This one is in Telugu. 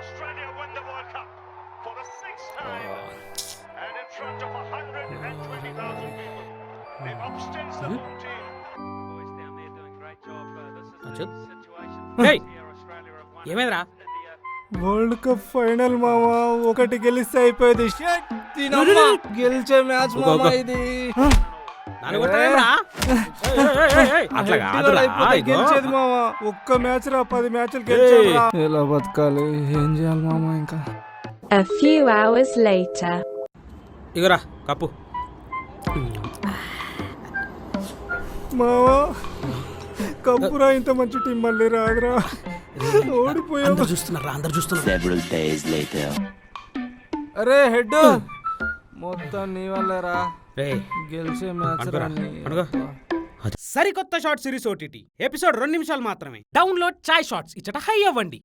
Australia win the World Cup for the sixth time and in front of 120,000 people. They've upstaged the home team. Boys down there doing great job. This is the situation. Hey! Here Australia have won. ఏమైందిరా వరల్డ్ కప్ ఫైనల్ మామా, ఒకటి గెలిస్తే అయిపోయింది. షట్ గెలిచే మ్యాచ్ మామా ఇది. దాన్ని కొడతావేంరా? అట్లా కాదురా, ఇగో. గెలిచేది మామా, ఒక్క మ్యాచ్ రా, 10 మ్యాచ్లు గెలిచేది. ఎలా బతకాలి, ఏం చేయాలి మామా ఇంకా? A few hours later. ఇగోరా కప్పు. మావా కప్పురా, ఇంత మంచి టీం మళ్ళీ రాదురా, ఓడిపోయా. అందరు చూస్తున్నారు. Several days later. అరే హెడ్, మొత్తం నీ వల్లేరా, రేయ్, గెలిచే మ్యాచ్ అనుకోరా, అనుకో. సరికొత్త షార్ట్ సిరీస్ OTT ఎపిసోడ్ 2 నిమిషాలు మాత్రమే. డౌన్లోడ్ చాయ్ షార్ట్స్ ఇచ్చట హై అవ్వండి.